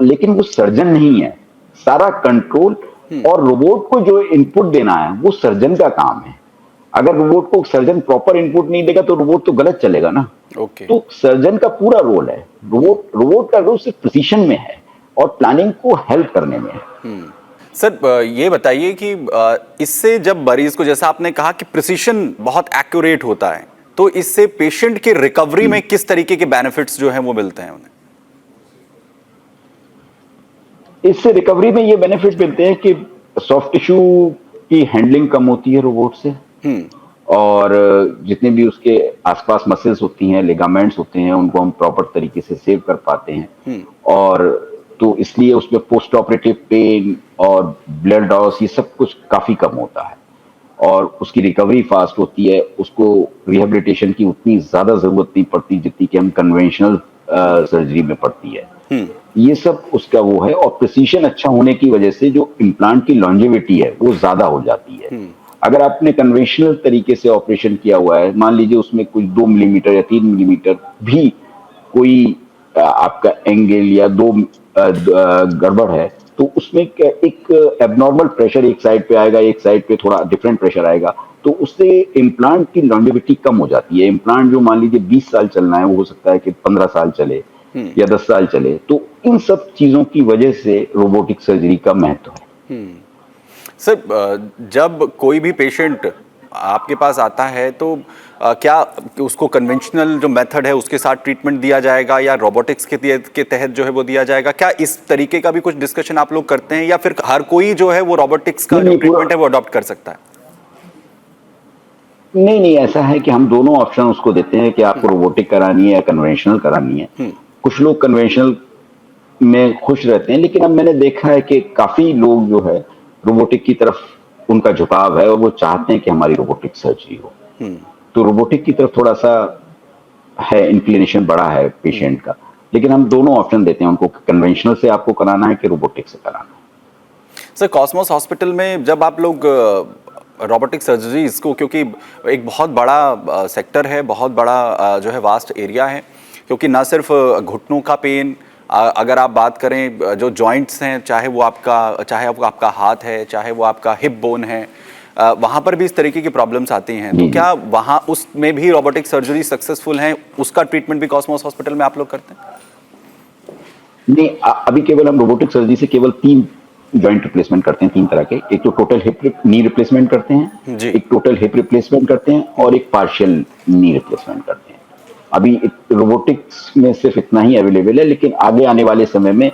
S2: लेकिन वो सर्जन नहीं है, सारा कंट्रोल और रोबोट को जो इनपुट देना है वो सर्जन का काम है। अगर रोबोट को सर्जन प्रॉपर इनपुट नहीं देगा तो रोबोट तो गलत चलेगा ना। तो सर्जन का पूरा रोल है, रोबोट का रोल सिर्फ प्रिसीशन में है और प्लानिंग को हेल्प करने में है।
S1: सर, ये बताइए कि इससे जब मरीज को, जैसा आपने कहा कि प्रिसीशन बहुत एक्यूरेट होता है, तो इससे पेशेंट की रिकवरी में किस तरीके के बेनिफिट्स जो हैं वो मिलते हैं उन्हें?
S2: इससे रिकवरी में ये बेनिफिट मिलते हैं कि सॉफ्ट टिश्यू की हैंडलिंग कम होती है रोबोट से, और जितने भी उसके आसपास मसल्स होती हैं, लिगामेंट्स होते हैं, उनको हम प्रॉपर तरीके से सेव कर पाते हैं। और तो इसलिए उसमें पोस्ट ऑपरेटिव पेन और ब्लड लॉस ये सब कुछ काफी कम होता है और उसकी रिकवरी फास्ट होती है। उसको रिहेबिलिटेशन की उतनी ज्यादा जरूरत नहीं पड़ती जितनी कि हम कन्वेंशनल सर्जरी में पड़ती है। ये सब उसका वो है, और प्रिसीशन अच्छा होने की वजह से जो इम्प्लांट की लॉन्जेविटी है वो ज्यादा हो जाती है। अगर आपने कन्वेंशनल तरीके से ऑपरेशन किया हुआ है, मान लीजिए उसमें कुछ 2 मिलीमीटर या 3 मिलीमीटर भी कोई आपका एंगल या दो गड़बड़ है, तो उसमें एक एबनॉर्मल प्रेशर एक साइड पे आएगा, एक साइड पे थोड़ा डिफरेंट प्रेशर आएगा, तो उससे इम्प्लांट की लॉन्जेविटी कम हो जाती है। इम्प्लांट जो मान लीजिए 20 साल चलना है वो हो सकता है कि 15 साल चले या 10 साल चले। तो इन सब चीजों की वजह से रोबोटिक सर्जरी का महत्व है।
S1: सर, जब कोई भी पेशेंट आपके पास आता है तो क्या उसको कन्वेंशनल जो मेथड है उसके साथ ट्रीटमेंट दिया जाएगा या रोबोटिक्स के तहत जो है वो दिया जाएगा? क्या इस तरीके का भी कुछ डिस्कशन आप लोग करते हैं या फिर हर कोई जो है वो रोबोटिक्स का जो ट्रीटमेंट है वो अडॉप्ट कर सकता है?
S2: नहीं, ऐसा है कि हम दोनों ऑप्शन उसको देते हैं कि आपको रोबोटिक करानी है या कन्वेंशनल करानी है। कुछ लोग कन्वेंशनल में खुश रहते हैं, लेकिन अब मैंने देखा है कि काफी लोग जो है रोबोटिक की तरफ उनका झुकाव है और वो चाहते हैं कि हमारी रोबोटिक सर्जरी हो। तो रोबोटिक की तरफ थोड़ा सा है, इंक्लिनेशन बड़ा है पेशेंट का, लेकिन हम दोनों ऑप्शन देते हैं उनको, कन्वेंशनल से आपको कराना है कि रोबोटिक से कराना है।
S1: सर, कॉस्मोस हॉस्पिटल में जब आप लोग रोबोटिक सर्जरीज को, क्योंकि एक बहुत बड़ा सेक्टर है, बहुत बड़ा जो है वास्ट एरिया है, क्योंकि ना सिर्फ घुटनों का पेन, अगर आप बात करें जो जॉइंट्स हैं, चाहे वो आपका हाथ है, चाहे वो आपका हिप बोन है, वहाँ पर भी इस तरीके की प्रॉब्लम्स आती हैं। तो क्या वहाँ उसमें भी रोबोटिक सर्जरी सक्सेसफुल हैं? उसका ट्रीटमेंट भी कॉस्मोस हॉस्पिटल में आप लोग करते हैं?
S2: नहीं, अभी केवल हम रोबोटिक सर्जरी से केवल 3 जॉइंट रिप्लेसमेंट करते हैं 3 तरह के। एक तो टोटल हिप नी रिप्लेसमेंट करते हैं,
S1: जी।
S2: एक टोटल हिप रिप्लेसमेंट करते हैं और एक पार्शियल नी रिप्लेसमेंट करते हैं। अभी रोबोटिक्स में सिर्फ इतना ही अवेलेबल है, लेकिन आगे आने वाले समय में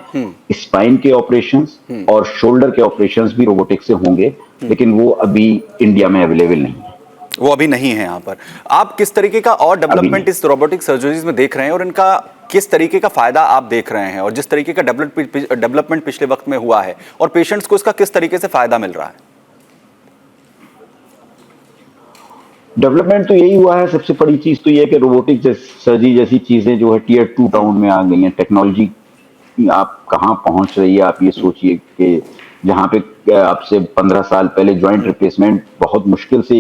S2: स्पाइन के ऑपरेशंस और शोल्डर के ऑपरेशंस भी रोबोटिक्स से होंगे, लेकिन वो अभी इंडिया में अवेलेबल नहीं है।
S1: वो अभी नहीं है यहाँ पर। आप किस तरीके का और डेवलपमेंट इस रोबोटिक सर्जरीज में देख रहे हैं और इनका किस तरीके का फायदा आप देख रहे हैं, और जिस तरीके का डेवलपमेंट पिछले वक्त में हुआ है और पेशेंट्स को इसका किस तरीके से फायदा मिल रहा है?
S2: डेवलपमेंट तो यही हुआ है। सबसे बड़ी चीज तो ये है कि रोबोटिक सर्जरी जैसी चीजें जो है टियर 2 टाउन में आ गई हैं। टेक्नोलॉजी आप कहाँ पहुंच रही है, आप ये सोचिए कि जहाँ पे आपसे 15 साल पहले जॉइंट रिप्लेसमेंट बहुत मुश्किल से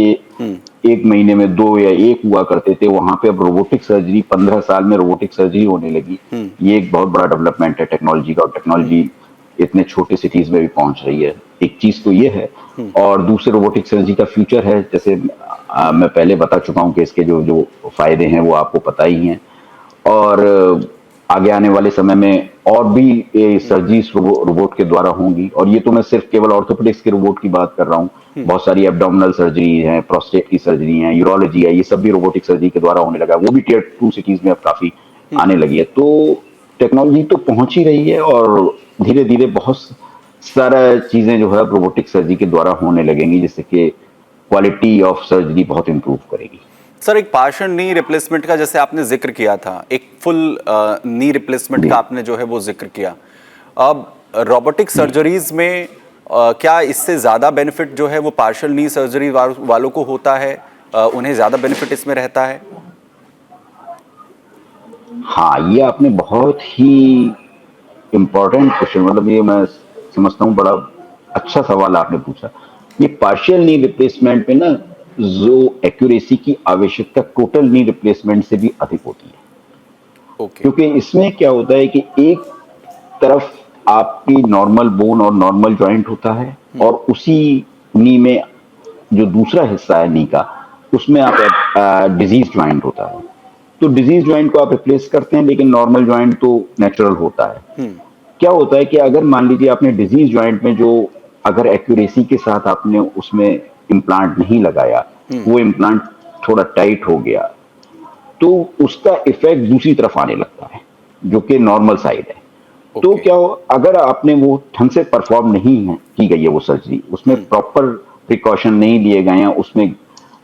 S2: 1 महीने में 2 या 1 हुआ करते थे, वहां पे अब रोबोटिक सर्जरी 15 साल में रोबोटिक सर्जरी होने लगी। ये एक बहुत बड़ा डेवलपमेंट है टेक्नोलॉजी का, और टेक्नोलॉजी इतने छोटे सिटीज में भी पहुंच रही है। एक चीज तो ये है, और दूसरे रोबोटिक सर्जरी का फ्यूचर है। जैसे मैं पहले बता चुका हूं कि इसके जो जो फायदे हैं वो आपको पता ही हैं, और आगे आने वाले समय में और भी सर्जरीज रोबोट के द्वारा होंगी। और ये तो मैं सिर्फ केवल ऑर्थोपेडिक्स के रोबोट की बात कर रहा हूँ। बहुत सारी एब्डोमिनल सर्जरी है, प्रोस्टेट की सर्जरी है, यूरोलॉजी है, ये सब भी रोबोटिक सर्जरी के द्वारा होने लगा है। वो भी टियर 2 सिटीज में अब काफी आने लगी है। तो टेक्नोलॉजी तो पहुंच ही रही है, और धीरे धीरे बहुत सारा चीजें जो है रोबोटिक सर्जरी के द्वारा होने लगेंगी, जिससे कि क्वालिटी ऑफ सर्जरी बहुत इंप्रूव करेगी।
S1: सर, एक पार्शियल नी रिप्लेसमेंट का जैसे आपने जिक्र किया था, एक फुल नी रिप्लेसमेंट का आपने जो है वो जिक्र किया। अब रोबोटिक सर्जरीज में क्या इससे ज़्यादा बेनिफिट जो है वो पार्शियल नी सर्जरी वालों को होता है? उन्हें ज़्यादा बेनिफिट इसमें रहता है?
S2: हाँ, ये आपने बहुत ही इम्पोर्टेंट क्वेश्चन, मतलब ये मैं समझता हूँ बड़ा अच्छा सवाल आपने पूछा। ये पार्शियल नी रिप्लेसमेंट में ना जो एक्यूरेसी की आवश्यकता टोटल नी रिप्लेसमेंट से भी अधिक होती है। क्योंकि इसमें क्या होता है कि एक तरफ आपकी नॉर्मल बोन और नॉर्मल जॉइंट होता है, और उसी नी में जो दूसरा हिस्सा है नी का, उसमें आप डिजीज जॉइंट होता है। तो डिजीज जॉइंट को आप रिप्लेस करते हैं, लेकिन नॉर्मल जॉइंट तो नेचुरल होता है। क्या होता है कि अगर मान लीजिए आपने डिजीज जॉइंट में जो अगर एक्यूरेसी के साथ आपने उसमें इम्प्लांट नहीं लगाया, वो इम्प्लांट थोड़ा टाइट हो गया, तो उसका इफेक्ट दूसरी तरफ आने लगता है, जो कि नॉर्मल साइड है। तो क्या अगर आपने वो ढंग से परफॉर्म नहीं है की गई है वो सर्जरी, उसमें प्रॉपर प्रिकॉशन नहीं लिए गए हैं, उसमें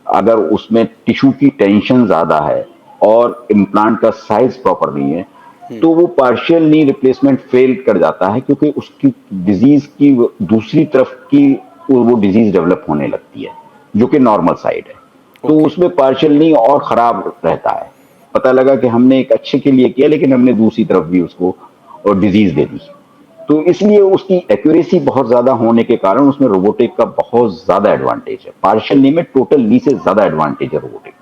S2: अगर उसमें टिश्यू की टेंशन ज्यादा है और इम्प्लांट का साइज प्रॉपर नहीं है, तो वो पार्शियल नी रिप्लेसमेंट फेल कर जाता है, क्योंकि उसकी डिजीज की दूसरी तरफ की वो डिजीज डेवलप होने लगती है, जो कि नॉर्मल साइड है। तो उसमें पार्शियल नी और खराब रहता है। पता लगा कि हमने एक अच्छे के लिए किया, लेकिन हमने दूसरी तरफ भी उसको और डिजीज दे दी। तो इसलिए उसकी एक्यूरेसी बहुत ज्यादा होने के कारण उसमें रोबोटिक का बहुत ज्यादा एडवांटेज है। पार्शियल नी में टोटल नी से ज्यादा एडवांटेज है रोबोटिक।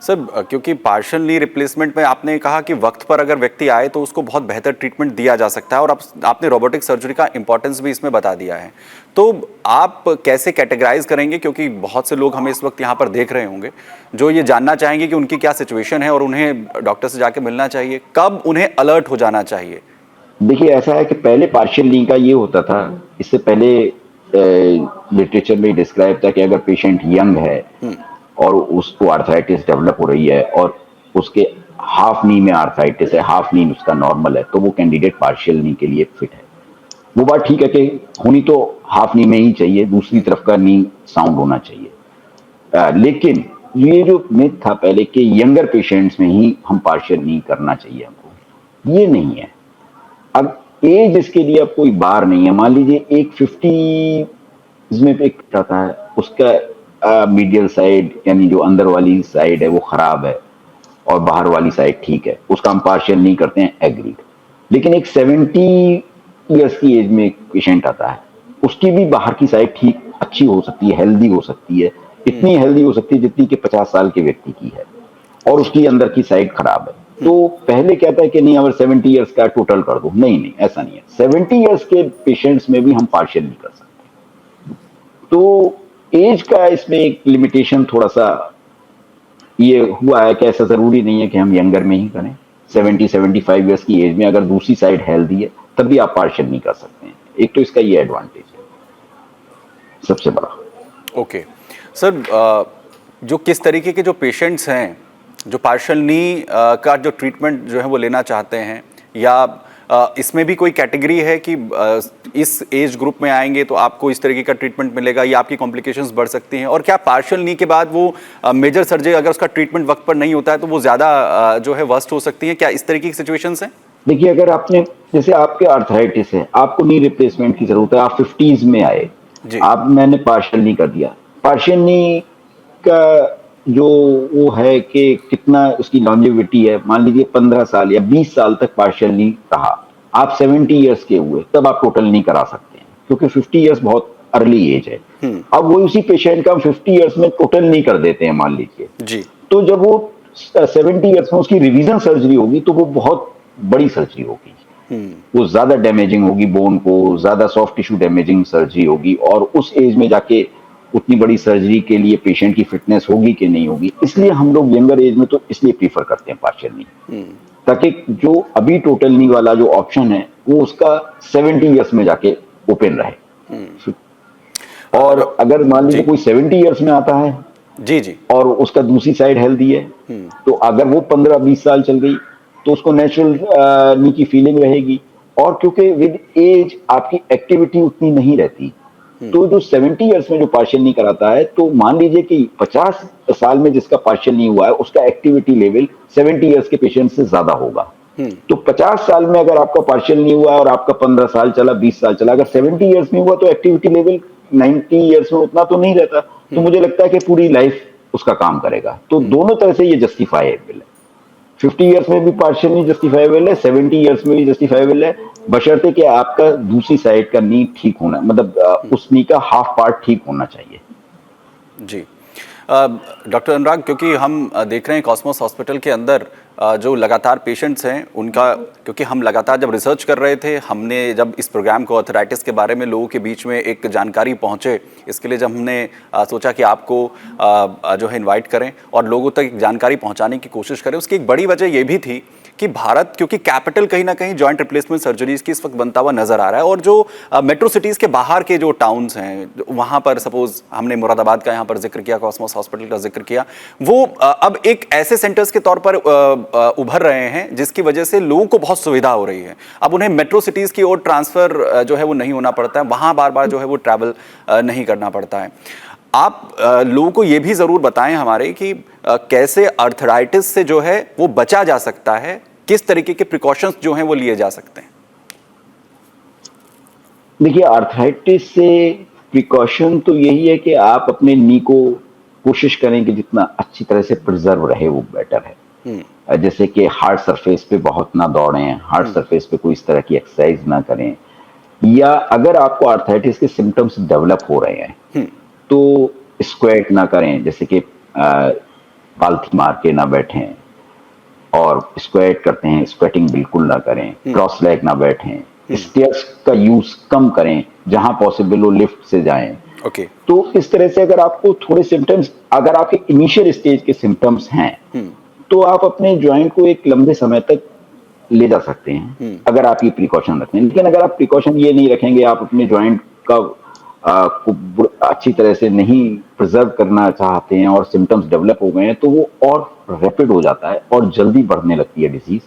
S1: सर, क्योंकि पार्शियल नी रिप्लेसमेंट में आपने कहा कि वक्त पर अगर व्यक्ति आए तो उसको बहुत बेहतर ट्रीटमेंट दिया जा सकता है, और आपने रोबोटिक सर्जरी का इंपॉर्टेंस भी इसमें बता दिया है। तो आप कैसे कैटेगराइज करेंगे, क्योंकि बहुत से लोग हमें इस वक्त यहाँ पर देख रहे होंगे जो ये जानना चाहेंगे कि उनकी क्या सिचुएशन है और उन्हें डॉक्टर से जाके मिलना चाहिए, कब उन्हें अलर्ट हो जाना चाहिए?
S2: देखिए, ऐसा है कि पहले पार्शियल नी का ये होता था, इससे पहले लिटरेचर में डिस्क्राइब था कि अगर पेशेंट यंग है और उसको आर्थराइटिस डेवलप हो रही है और उसके हाफ नी में आर्थराइटिस है, हाफ नी उसका नॉर्मल है, तो वो कैंडिडेट पार्शियल नी के लिए फिट है। वो बात ठीक है कि होनी तो हाफ नी में ही चाहिए, दूसरी तरफ का नी साउंड होना चाहिए। लेकिन ये जो मिथ था पहले कि यंगर पेशेंट्स में ही हम पार्शियल नी करना चाहिए हमको, ये नहीं है। अब एज इसके लिए अब कोई बार नहीं है। मान लीजिए एक 50 में एक आता है, उसका मीडियल साइड यानी जो अंदर वाली साइड है वो खराब है और बाहर वाली साइड ठीक है, उसका हम पार्शियल नहीं करते हैं, एग्रीड। लेकिन एक 70 ईयर्स की एज में एक पेशेंट आता है, उसकी भी बाहर की साइड ठीक अच्छी हो सकती है, हेल्दी हो सकती है, इतनी हेल्दी हो सकती है जितनी कि 50 साल के व्यक्ति की है, और उसकी अंदर की साइड खराब है। तो पहले कहता है कि नहीं अगर 70 ईयर्स का टोटल कर दो, नहीं नहीं ऐसा नहीं है। 70 ईयर्स के पेशेंट्स में भी हम पार्शियल नहीं कर सकते। तो एज का इसमें एक लिमिटेशन थोड़ा सा ये हुआ है कि ऐसा जरूरी नहीं है कि हम यंगर में ही करें। 70-75 ईयर्स की एज में अगर दूसरी साइड हेल्दी है तब भी आप पार्शियल नहीं कर सकते हैं। एक तो इसका ये एडवांटेज है सबसे बड़ा।
S1: ओके सर, जो किस तरीके के जो पेशेंट्स हैं जो पार्शियल नी का जो ट्रीटमेंट जो है वो लेना चाहते हैं, या इसमें भी कोई कैटेगरी है कि इस एज ग्रुप में आएंगे तो आपको इस तरीके का ट्रीटमेंट मिलेगा या आपकी कॉम्प्लिकेशंस बढ़ सकती हैं, और क्या पार्शियल नी के बाद वो मेजर सर्जरी अगर उसका ट्रीटमेंट वक्त पर नहीं होता है तो वो ज़्यादा जो है वर्स्ट हो सकती है, क्या इस तरीके की सिचुएशंस हैं?
S2: देखिए, अगर आपने जैसे आपके आर्थराइटिस है, आपको नी रिप्लेसमेंट की जरूरत है, आप 50s में आए, मैंने पार्शियल नी कर दिया। पार्शियल नी का जो वो है कि कितना उसकी लॉन्जेविटी है, मान लीजिए 15 साल या 20 साल तक पार्शियल नी रहा, आप 70 ईयर्स के हुए तब आप टोटल नी करा सकते हैं, क्योंकि 50 ईयर्स बहुत अर्ली एज है। अब वो उसी पेशेंट का हम 50 ईयर्स में टोटल नी कर देते हैं मान लीजिए जी, तो जब वो 70 ईयर्स में उसकी रिवीजन सर्जरी होगी तो वो बहुत बड़ी सर्जरी होगी, वो ज्यादा डैमेजिंग होगी बोन को, ज्यादा सॉफ्ट टिश्यू डैमेजिंग सर्जरी होगी, और उस एज में जाके उतनी बड़ी सर्जरी के लिए पेशेंट की फिटनेस होगी कि नहीं होगी। इसलिए हम लोग यंगर एज में तो इसलिए प्रीफर करते हैं पार्शियल नी, ताकि जो अभी टोटल नी वाला जो ऑप्शन है वो उसका 70 ईयर्स में जाके ओपन रहे। और अगर मान लीजिए कोई 70 ईयर्स में आता है जी और उसका दूसरी साइड हेल्दी है, तो अगर वो 15-20 साल चल गई तो उसको नेचुरल नी की फीलिंग रहेगी, और क्योंकि विद एज आपकी एक्टिविटी उतनी नहीं रहती, तो जो 70 ईयर्स में जो पार्शियल नी कराता है, तो मान लीजिए कि 50 साल में जिसका पार्शियल नी हुआ है उसका एक्टिविटी लेवल 70 ईयर्स के पेशेंट से ज्यादा होगा। तो 50 साल में अगर आपका पार्शियल नी हुआ और आपका 15 साल चला, 20 साल चला, अगर 70 ईयर्स में हुआ तो एक्टिविटी लेवल 90 ईयर्स में उतना तो नहीं रहता, तो मुझे लगता है कि पूरी लाइफ उसका काम करेगा। तो दोनों तरह से ये जस्टिफाइबल है, 50 ईयर्स में भी पार्शियल नी जस्टिफाइबल है, 70 ईयर्स में भी जस्टिफाइबल है, बशर्ते कि आपका दूसरी साइड का नी ठीक होना, मतलब उस नी का हाफ पार्ट ठीक होना चाहिए।
S1: जी डॉक्टर अनुराग, क्योंकि हम देख रहे हैं कॉस्मोस हॉस्पिटल के अंदर जो लगातार पेशेंट्स हैं उनका, क्योंकि हम लगातार जब रिसर्च कर रहे थे, हमने जब इस प्रोग्राम को आर्थराइटिस के बारे में लोगों के बीच में एक जानकारी पहुंचे, इसके लिए जब हमने सोचा कि आपको जो है इनवाइट करें और लोगों तक जानकारी पहुंचाने की कोशिश करें, उसकी एक बड़ी वजह ये भी थी कि भारत क्योंकि कैपिटल कहीं ना कहीं जॉइंट रिप्लेसमेंट सर्जरीज की इस वक्त बनता हुआ नजर आ रहा है, और जो मेट्रो सिटीज़ के बाहर के जो टाउन्स हैं वहाँ पर, सपोज हमने मुरादाबाद का यहाँ पर जिक्र किया, कॉस्मोस हॉस्पिटल का जिक्र किया, वो अब एक ऐसे सेंटर्स के तौर पर उभर रहे हैं जिसकी वजह से लोगों को बहुत सुविधा हो रही है। अब उन्हें मेट्रो सिटीज़ की ओर ट्रांसफ़र जो है वो नहीं होना पड़ता है, वहाँ बार बार जो है वो ट्रैवल नहीं करना पड़ता है। आप लोगों को ये भी ज़रूर बताएं हमारे कि कैसे आर्थराइटिस से जो है वो बचा जा सकता है, किस तरीके के प्रिकॉशंस जो हैं वो लिए जा सकते हैं।
S2: देखिए, आर्थराइटिस से प्रिकॉशन तो यही है कि आप अपने नी को कोशिश करें कि जितना अच्छी तरह से प्रिजर्व रहे वो बेटर है। जैसे कि हार्ड सरफेस पे बहुत ना दौड़ें, हार्ड सरफेस पे कोई इस तरह की एक्सरसाइज ना करें, या अगर आपको आर्थराइटिस के सिम्टम्स डेवलप हो रहे हैं तो स्क्वेट ना करें, जैसे कि पालथी मार के ना बैठें, और स्क्वेट करते हैं स्क्वेटिंग बिल्कुल ना करें, क्रॉस लेग ना बैठें, स्टेयर्स का यूज कम करें, जहां पॉसिबल हो लिफ्ट से जाएं। तो इस तरह से अगर आपको थोड़े सिम्टम्स, अगर आपके इनिशियल स्टेज के सिम्टम्स हैं तो आप अपने जॉइंट को एक लंबे समय तक ले जा सकते हैं अगर आप ये प्रिकॉशन रखें। लेकिन अगर आप प्रिकॉशन ये नहीं रखेंगे, आप अपने जॉइंट का को अच्छी तरह से नहीं प्रिजर्व करना चाहते हैं और सिम्टम्स डेवलप हो गए हैं, तो वो और रैपिड हो जाता है और जल्दी बढ़ने लगती है डिजीज,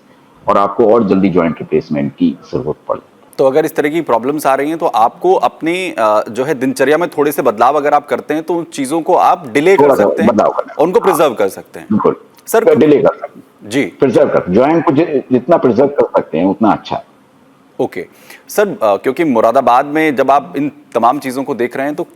S2: और आपको और जल्दी जॉइंट रिप्लेसमेंट की जरूरत पड़ती है।
S1: तो अगर इस तरह की प्रॉब्लम्स आ रही हैं तो आपको अपनी जो है दिनचर्या में थोड़े से बदलाव अगर आप करते हैं तो उन चीजों को आप डिले कर सकते हैं, उनको प्रिजर्व कर सकते हैं।
S2: बिल्कुल
S1: सर,
S2: डिले कर सकते हैं जी, प्रिजर्व कर, जॉइंट को जितना प्रिजर्व कर सकते हैं उतना अच्छा है।
S1: ओके सर, क्योंकि मुरादाबाद में जब आप इन तमाम चीज़ों को देख रहे हैं तो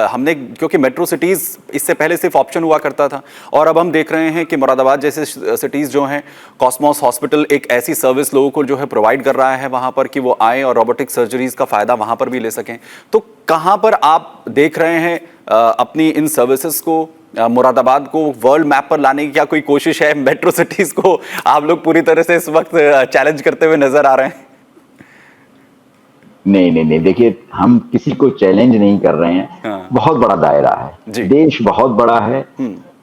S1: हमने, क्योंकि मेट्रो सिटीज़ इससे पहले सिर्फ ऑप्शन हुआ करता था, और अब हम देख रहे हैं कि मुरादाबाद जैसे सिटीज़ जो हैं, कॉस्मोस हॉस्पिटल एक ऐसी सर्विस लोगों को जो है प्रोवाइड कर रहा है वहाँ पर कि वो आएँ और रोबोटिक सर्जरीज़ का फ़ायदा वहाँ पर भी ले सकें। तो कहाँ पर आप देख रहे हैं अपनी इन सर्विसेज को, मुरादाबाद को वर्ल्ड मैप पर लाने की क्या कोई कोशिश है? मेट्रो सिटीज़ को आप लोग पूरी तरह से इस वक्त चैलेंज करते हुए नज़र आ रहे हैं?
S2: नहीं, देखिए, हम किसी को चैलेंज नहीं कर रहे हैं। हाँ। बहुत बड़ा दायरा है, देश बहुत बड़ा है,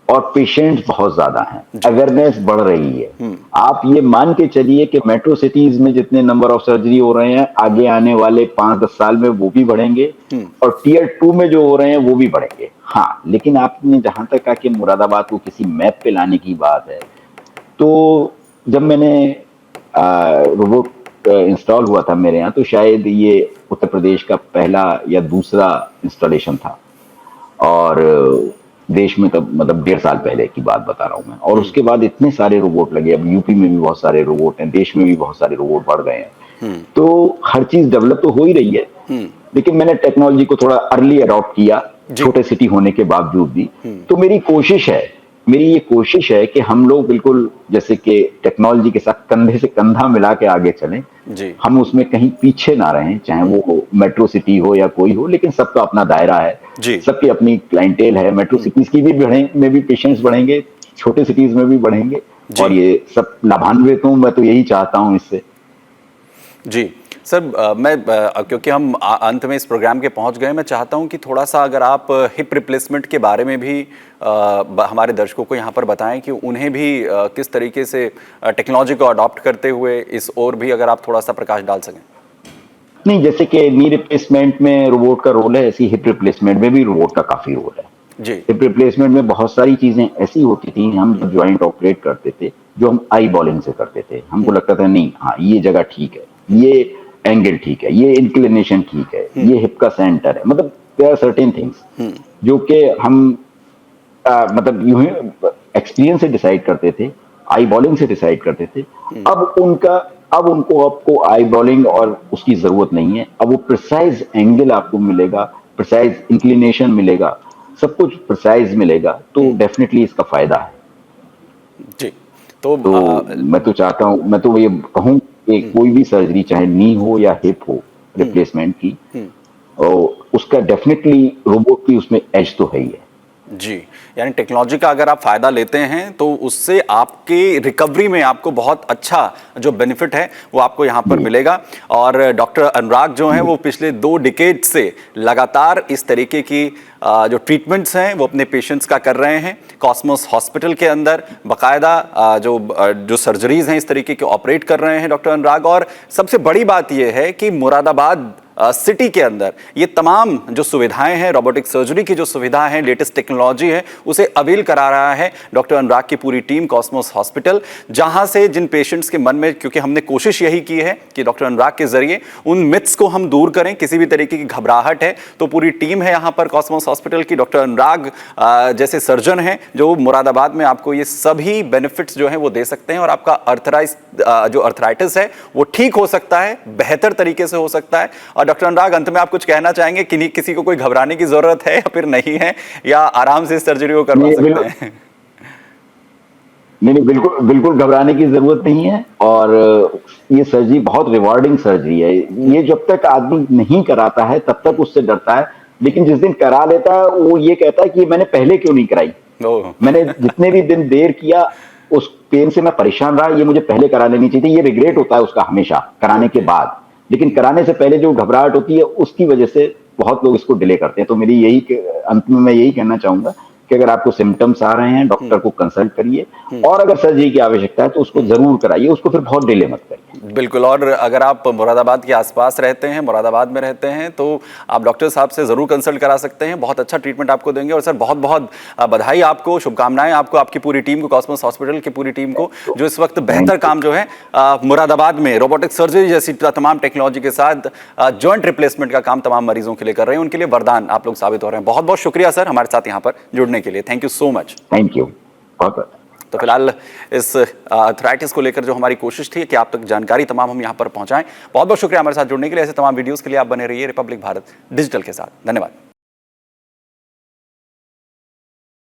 S2: और पेशेंट्स बहुत ज्यादा हैं, अवेयरनेस बढ़ रही है। आप ये मान के चलिए कि मेट्रो सिटीज में जितने नंबर ऑफ सर्जरी हो रहे हैं, आगे आने वाले 5-10 साल में वो भी बढ़ेंगे, और टीयर 2 में जो हो रहे हैं वो भी बढ़ेंगे। हाँ, लेकिन आपने जहां तक कहा कि मुरादाबाद को किसी मैप पे लाने की बात है, तो जब मैंने रोबोट इंस्टॉल हुआ था मेरे यहाँ, तो शायद ये उत्तर प्रदेश का पहला या दूसरा इंस्टॉलेशन था, और देश में तब मतलब 1.5 साल पहले की बात बता रहा हूं मैं। और उसके बाद इतने सारे रोबोट लगे, अब यूपी में भी बहुत सारे रोबोट हैं, देश में भी बहुत सारे रोबोट बढ़ गए हैं, तो हर चीज डेवलप तो हो ही रही है। लेकिन मैंने टेक्नोलॉजी को थोड़ा अर्ली अडॉप्ट किया, छोटे सिटी होने के बावजूद भी। तो मेरी ये कोशिश है कि हम लोग बिल्कुल जैसे कि टेक्नोलॉजी के साथ कंधे से कंधा मिला के आगे चलें, हम उसमें कहीं पीछे ना रहें, चाहे वो मेट्रो सिटी हो या कोई हो, लेकिन सबका अपना दायरा है, सबकी अपनी क्लाइंटेल है। मेट्रो सिटीज की भी में भी पेशेंट्स बढ़ेंगे, छोटे सिटीज में भी बढ़ेंगे, और ये सब लाभान्वित हूं, मैं तो यही चाहता हूं इससे।
S1: जी सर, मैं क्योंकि हम अंत में इस प्रोग्राम के पहुंच गए, मैं चाहता हूं कि थोड़ा सा अगर आप हिप रिप्लेसमेंट के बारे में भी हमारे दर्शकों को यहां पर बताएं कि उन्हें भी किस तरीके से टेक्नोलॉजी को अडॉप्ट करते हुए इस ओर भी अगर आप थोड़ा सा प्रकाश डाल सकें।
S2: नहीं, जैसे कि नी रिप्लेसमेंट में रोबोट का रोल है, ऐसी हिप रिप्लेसमेंट में भी रोबोट का काफी रोल है।
S1: जी,
S2: हिप रिप्लेसमेंट में बहुत सारी चीजें ऐसी होती थी, हम जब ज्वाइंट ऑपरेट करते थे, जो हम आई बॉलिंग से करते थे, हमको लगता था नहीं, हाँ ये जगह ठीक है, ये एंगल ठीक है, ये इंक्लिनेशन ठीक है, ये हिप का सेंटर है, मतलब देयर आर सर्टेन थिंग्स जो कि हम मतलब यूं ही एक्सपीरियंस से डिसाइड करते थे, आई बॉलिंग से डिसाइड करते थे। अब उनको आपको आई बॉलिंग और उसकी जरूरत नहीं है, अब वो प्रिसाइज एंगल आपको मिलेगा, प्रिसाइज इंक्लिनेशन मिलेगा, सब कुछ प्रिसाइज मिलेगा, तो डेफिनेटली इसका फायदा है।
S1: जी, तो
S2: मैं तो चाहता हूं, मैं तो ये कहूं कि कोई भी सर्जरी, चाहे नी हो या हिप हो रिप्लेसमेंट की, और उसका डेफिनेटली रोबोट की उसमें एज तो है ही है।
S1: जी, यानी टेक्नोलॉजी का अगर आप फायदा लेते हैं तो उससे आपकी रिकवरी में आपको बहुत अच्छा जो बेनिफिट है वो आपको यहाँ पर मिलेगा। और डॉक्टर अनुराग जो हैं वो पिछले 2 डिकेड से लगातार इस तरीके की जो ट्रीटमेंट्स हैं वो अपने पेशेंट्स का कर रहे हैं। कॉस्मोस हॉस्पिटल के अंदर बाकायदा जो सर्जरीज हैं इस तरीके के ऑपरेट कर रहे हैं डॉक्टर अनुराग। और सबसे बड़ी बात यह है कि मुरादाबाद सिटी के अंदर ये तमाम जो सुविधाएं हैं, रोबोटिक सर्जरी की जो सुविधा है, लेटेस्ट टेक्नोलॉजी है, उसे अवेल करा रहा है डॉक्टर अनुराग की पूरी टीम कॉस्मोस हॉस्पिटल। जहां से जिन पेशेंट्स के मन में, क्योंकि हमने कोशिश यही की है कि डॉक्टर अनुराग के जरिए उन मिथ्स को हम दूर करें, किसी भी तरीके की घबराहट है तो पूरी टीम है यहाँ पर कॉस्मोस हॉस्पिटल की। डॉक्टर अनुराग जैसे सर्जन हैं जो मुरादाबाद में आपको ये सभी बेनिफिट्स जो हैं वो दे सकते हैं, और आपका अर्थराइटिस है वो ठीक हो सकता है, बेहतर तरीके से हो सकता है। और डॉक्टर अनुराग, अंत में आप कुछ कहना चाहेंगे कि किसी को कोई घबराने की जरूरत है या फिर नहीं है, या आराम से इस सर्जरी को करवा सकते हैं?
S2: नहीं, बिल्कुल घबराने की जरूरत नहीं है, और ये सर्जरी बहुत रिवार्डिंग सर्जरी है। ये जब तक आदमी नहीं कराता है तब तक उससे डरता है, लेकिन जिस दिन करा लेता है वो ये कहता है कि मैंने पहले क्यों नहीं कराई, मैंने जितने भी दिन देर किया उस पेन से मैं परेशान रहा, ये मुझे पहले करा लेनी चाहिए थी। ये रिग्रेट होता है उसका हमेशा कराने के बाद, लेकिन कराने से पहले जो घबराहट होती है उसकी वजह से बहुत लोग इसको डिले करते हैं। तो मेरी अंत में मैं यही कहना चाहूंगा कि अगर आपको सिम्टम्स आ रहे हैं, डॉक्टर को कंसल्ट करिए, और अगर सर्जरी की आवश्यकता है तो उसको जरूर कराइए, उसको फिर बहुत डिले मत करिए।
S1: बिल्कुल। और अगर आप मुरादाबाद के आसपास रहते हैं, मुरादाबाद में रहते हैं, तो आप डॉक्टर साहब से जरूर कंसल्ट करा सकते हैं, बहुत अच्छा ट्रीटमेंट आपको देंगे। और सर बहुत बहुत बधाई आपको, शुभकामनाएं आपको, आपकी पूरी टीम को, कॉस्मोस हॉस्पिटल की पूरी टीम को, जो इस वक्त बेहतर काम जो है मुरादाबाद में रोबोटिक सर्जरी जैसी तमाम टेक्नोलॉजी के साथ जॉइंट रिप्लेसमेंट का काम तमाम मरीजों के लिए कर रहे हैं, उनके लिए वरदान आप लोग साबित हो रहे हैं। बहुत बहुत शुक्रिया सर हमारे साथ यहाँ पर जुड़ने के लिए, thank you so much.
S2: Thank you.
S1: तो फिलहाल इस अर्थराइटिस को लेकर जो हमारी कोशिश थी कि आप तक जानकारी तमाम हम यहाँ पर पहुँचाएं। बहुत बहुत शुक्रिया हमारे साथ जुड़ने के लिए। ऐसे तमाम वीडियोस के लिए आप बने रहिए रिपब्लिक भारत डिजिटल के साथ। धन्यवाद।